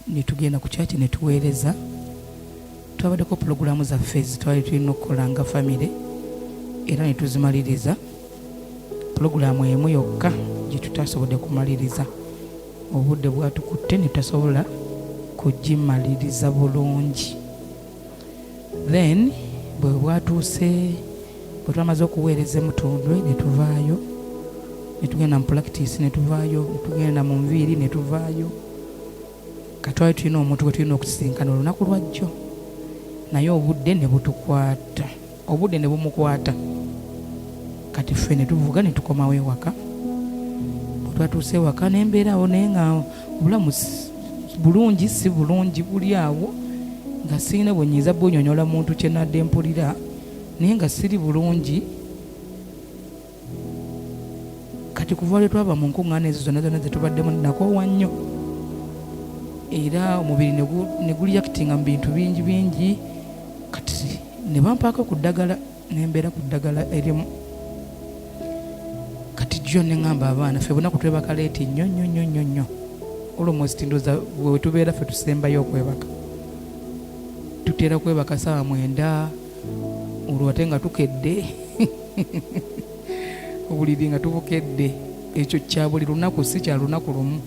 ne tugenda ku kyaki ne tuweereza. Twabaddeko pulogulaamu zaffe zitwali tulina okukola nga famire era ne tuzimaliriza. Pulogulaamu emu yokka gye tutasobodde kumaliriza, obudde bwatukutte ne tutasobola kugimaliriza bulungi. Then bwe bwatuuse, bwe twamaze okuweereza emutundwe ne tuvaayo ne tugenda mu practice ne tuvaayo, ne tugenda mu nviiri ne tuvaayo. Katwali tulina omuntu gwe tulina okusisinkana olunaku lwa jjo, naye obudde ne butukwata, obudde ne bumukwata. Kati ffe ne tuvuga ne tukomawo ewaka. Bwe twatuuse ewaka n'embeera awo naye nga obulamu bulungi si bulungi, buli awo nga sirina bwe nyiza bunyonyola muntu kye nadde mpulira, naye nga siri bulungi. Kati kuva lwe twava mu nkuŋŋaana ezo zonna zonna ze tubaddemu nakoowa nnyo, era omubiri ne guliyakitinga mu bintu bingi bingi. Kati ne bampaako ku ddagala, nembeera ku ddagala erimu. Kati jjo ne ŋŋamba abaana ffe bunaku twebaka leeti nnyo nnyo nnyo nnyo nnyo, almost ndooza bwe tubeera ffe tusembayo okwebaka. Tutera kwebaka 9:00 olwo ate nga tukedde obuliri nga tubukedde. Ekyo kya buli lunaku, si kya lunaku lumu.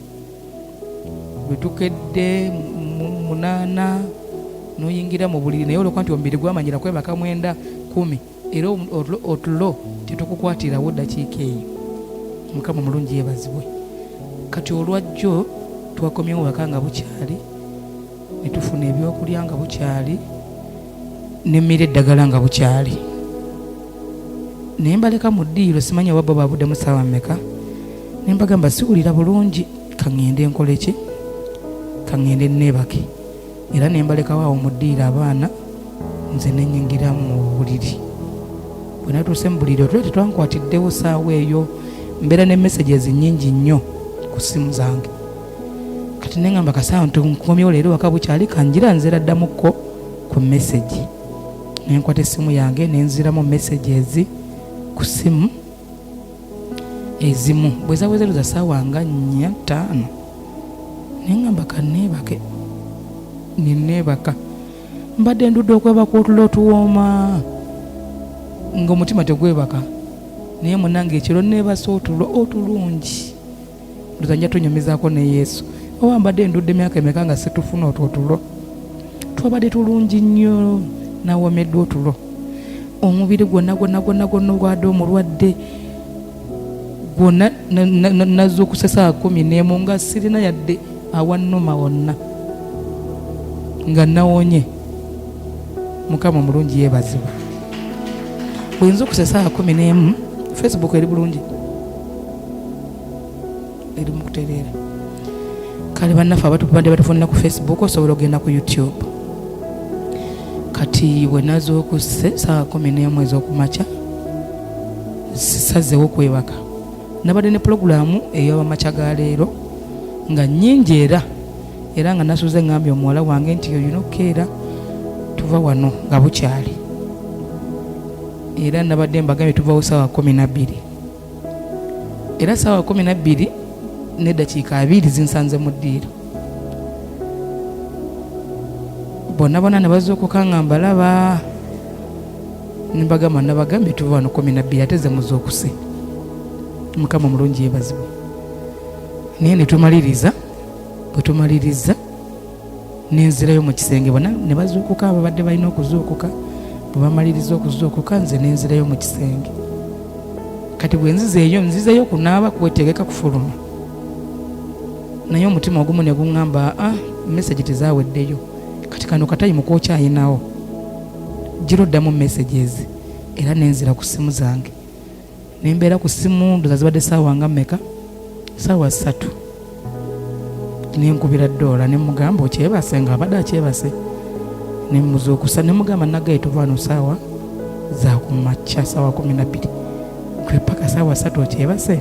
Bwe tukedde 8 n'oyingira mu buliri, naye olwokuba nti omubiri gwamanyira kwebaka 9-10 era otulo tetukukwatirawo ddakiika eyo. Mukama mulungi yeebazibwe. Kati olwajjo twakomyewo waka nga bukyali, ne tufuna ebyokulya nga bukyali, nemmira eddagala nga bukyali. Naye mbaleka mu ddiiro, simanyi oba bo babuddemu ssaawa mmeka. Ne mbagamba siwulira bulungi, kaŋŋende nkole ki, kaŋŋende neebake. Era ne mbalekawo awo mu ddiiro abaana, nze ne nnyingira mu buliri. Bwe natuuse mu buliri otule tetwankwatiddewo ssaawa eyo, mbeera ne messages nnyingi nnyo ku ssimu zange. Kati ne ŋŋamba kasaawa nkomyewo leero waka bukyali, kanjira nzira ddamukko ku message. Ne nkwata essimu yange ne nziramu messages ku ssimu ezimu bwe zawezeruza ssaawa nga 4-5. Ne ŋŋamba kanneebake, ne neebaka. Mbadde ndudde okwebaka otulo otuwooma ng'omutima tegwebaka, naye munnange ekiro neebasa otulo otulungi. Ndooza nja tunyumizaako ne Yesu. Oba mbadde ndudde emyaka emeka nga situfuna otwo otulo. Twabadde tulungi nnyo, nawomeddwa otulo. Omubiri gwonna ogwadde omulwadde gwonna nazuukuse 11:00 nga sirina yadde awannuma wonna, nga nawonye. Mukama mulungi yeebazibwa. Bwe nzuukuse 11:00, Facebook eri bulungi, eri mu kutereera. Kale bannaffe abatubadde batufunira ku Facebook osobola okugenda ku YouTube. Kati bwe nazuukuse 11:00 ez'okumakya, sisazeewo kwebaka. Nabadde ne pulogulaamu ey'abamakya ga leero nga nnyingi era nga nasuuze ngambye omuwala wange nti olina okukeera tuva wano nga bukyali. Era nabadde mbagambye tuvawo 12:00. Era 12:00 n'eddakiika 2 zinsanze mu ddiiro. Bonna ne bazuukuka nga mbalaba. Ne mbagamba nabagambye tuva wano 12 ate ze muzuukuse. Mukama mulungi yeebazibwe. Naye ne tumaliriza, bwe tumaliriza nenzirayo mu kisenge. Bonna ne bazuukuka, ababadde balina okuzuukuka. Bwe bamaliriza okuzuukuka, nze nenzirayo mu kisenge. Kati bwe nzizeyo kunaaba, kwetegeka kufuluma. Naye omutima ogumu ne guŋŋamba message tezaaweddeyo. Kati kano katayimu k'okyayinawo, gira oddamu messages. Era nenzira ku ssimu zange. Ne mbeera ku ssimu ndooza zibadde ssaawa nga mmeka, ssaawa 3. Ne nkubira Doola ne mugamba okyebase, nga abadde akyebase. Ne muzuukusa ne mugamba naggaye tuva wano ssaawa za kumakya, ssaawa 12. Gwe paka ssaawa 3 okyebase.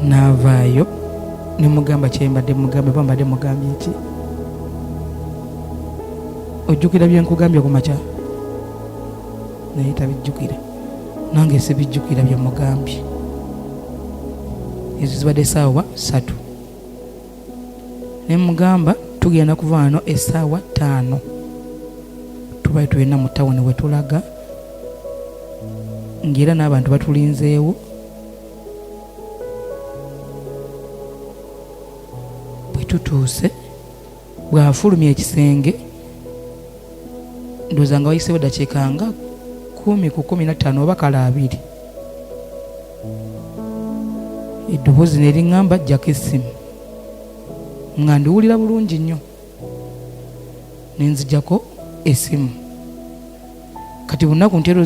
Naavaayo ne mugamba kyembadde mugambye, bambadde mugambye ki? Ojjukira bye nkugambye ku makya? Naye tabijjukira. Nange sibijjukira bye mugambye. Ezo zibadde ssaawa 3. ne mugamba tugenda kuva wano essaawa 5 tubaye tulina mu tawuni we tulaga ng'era n'abantu batulinzeewo. Bwe tutuuse bw'afulumya ekisenge ndowooza nga wayiseewo dakiika nga 10 ku 15 oba kale 2 eddoboozi ne liŋŋamba jjako essimu nga ndiwulira bulungi nnyo ne nzijjako essimu. Kati bunaku ntera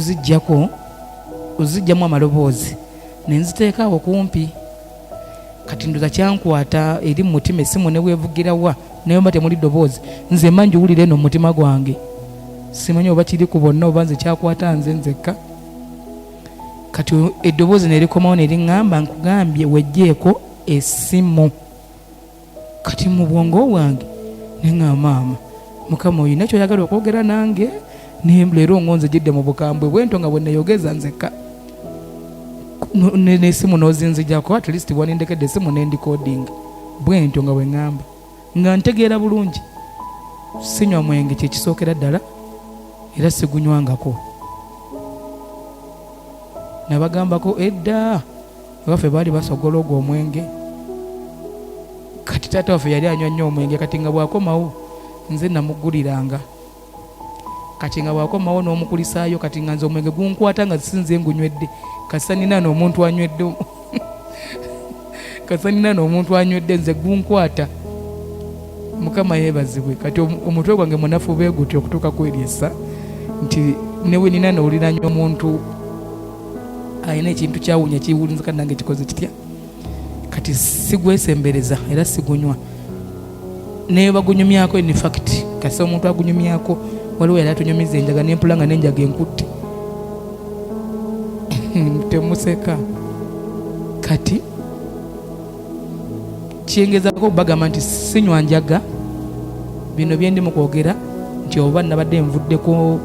ozijjamu amaloboozi ne nziteeka awo kumpi. Kati ndoza kyankwata eri mu mutima essimu ne weevugira wa naye mba temuli ddoboozi nze mba njiwulira eno mu mutima gwange simanyi oba kiri ku bonna oba nze kyakwata nze nzekka. Kati eddoboozi ne likomawo ne liŋŋamba nkugambye wejjeeko essimu. Kati mu bwongo bwange ne ŋŋamba maama mukama oyina kyoyagala okwogera nange leero ngonze jidde mu bukambwe bwento nga bwe neeyogeza nzekka n'essimu n'ozinzijjako at least bwanindekedde essimu n'endikodinga bwento nga bwe ŋŋamba nga ntegeera bulungi. Sinywa mwenge kyekisookera ddala era sigunywangako. Nabagambako edda abaffe baali basogola ogwo omwenge. Kati taata waffe yali anywa nnyo omwenge kati nga bwakomawo nze namuguliranga. Kati nga bwakomawo n'omukulisaayo kati nga nze omwenge gunkwata nga sinze ngunywedde kasanina n'omuntu anywedde kasanina n'omuntu anywedde nze gunkwata. Mukama yeebazibwe. Kati omutwe gwange munafu beegutya okutuuka kweryesa nti newe nina nowuliranya omuntu ayina ekintu kyawunya kiwulinza kati nange kikoze kitya. Kati sigwesembereza era sigunywa naye bagunyumyako in fact kasi omuntu agunyumyako waliwo yali atunyumiza enjaga nempula nga n'enjaga enkutte temuseka. Kati kyengezako bagamba nti sinywa njaga bino byendi mu kwogera nti oba nabadde nvuddeko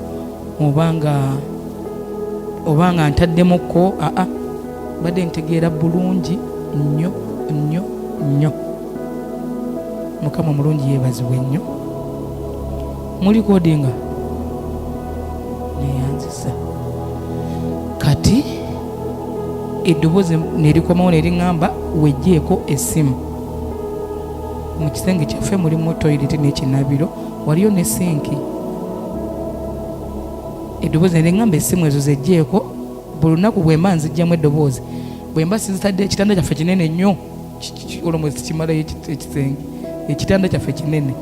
obanga ntaddemukko badde ntegeera bulungi nnyo nnyo nnyo. Mukama mulungi yeebazibwe nnyo. Muli kodinga neyanziza. Kati eddoboozi nerikomawo neriŋŋamba wejjeeko essimu. Mu kisenge kyaffe mulimu toyireti n'ekinaabiro waliyo ne sinki. Eddoboozi neriŋŋamba essimu ezo zejjeeko buli lunaku bwe mba nzijjamu eddoboozi bwe mba sizitadde ekitanda kyaffe kinene nnyo olwo sikimalayo ekisenge ekitanda kyaffe kinene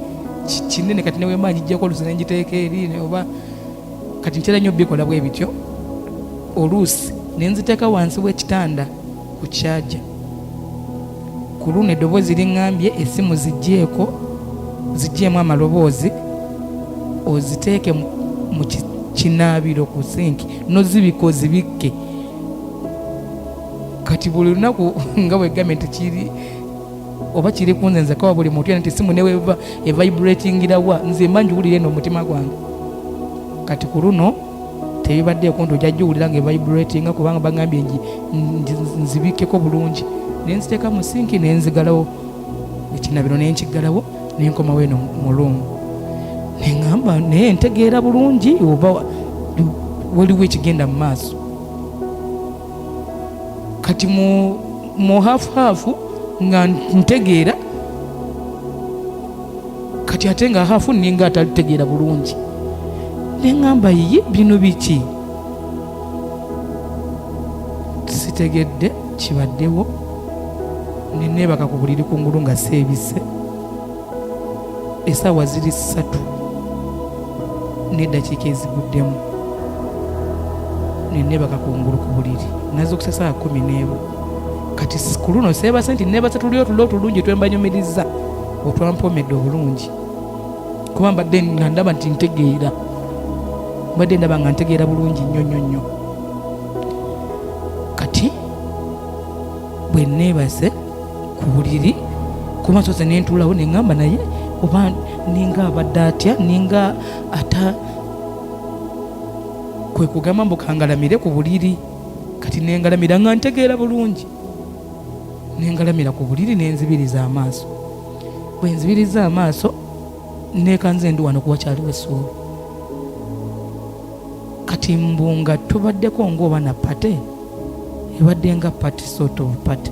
kati ne bwe mba njijjako oluusi ne ngiteeka eri oba kati ntera nnyo bikola bwe bityo oluusi ne nziteeka wansi w'ekitanda ku kyaja. Ku luno eddoboozi liŋŋambye essimu zijjeemu amaloboozi oziteeke mu kinaabiro ku sinki nozibika ozibikke. Kati buli lunaku nga bwegambye nti kiri oba kiri kunze nze kawa buli muntu nti essimu neweva evibratingirawa nze mba njiwulire eno omutima gwange. Kati ku luno tebibaddeeko nti ojja giwulira nga evibratinga kubanga bagambye nzibikkeko bulungi ne nziteeka mu sinki ne nzigalawo ekinabiro ne nkigalawo ne nkomawo eno mu luumu ne ŋŋamba naye ntegeera bulungi oba waliwo ekigenda mu maaso. Kati mu haafu nga ntegeera kati ate nga haafu ninga atalitegeera bulungi ne ŋŋamba ye bino biki sitegedde kibaddewo. Ne neebaka ku buliri kungulu nga seebise essaawa ziri 3 n'eddakiika eziguddemu ne neebaka kungulu ku buliri nazukusa essaawa 10 kati ku luno seebase nti neebase tuli otulo otulungi twembanyumiriza otwampomedde obulungi kuba mbadde nga ndaba nti ntegeera mbadde ndaba nga ntegeera bulungi nnyo nnyo nnyo. Kati bwe neebase ku buliri kuba nsoose ne ntuulawo ne ŋŋamba naye oba ninga abadde atya ninga ata kwe kugamba mbu kangalamire ku buliri. Kati nengalamira nga ntegeera bulungi nengalamira ku buliri nenzibiriza amaaso bwe nzibiriza amaaso neekanze ndi wano kuwa kyaliwo essuubi. kati mbunga tubaddeko ng'oba na pate ebadde nga party sort of party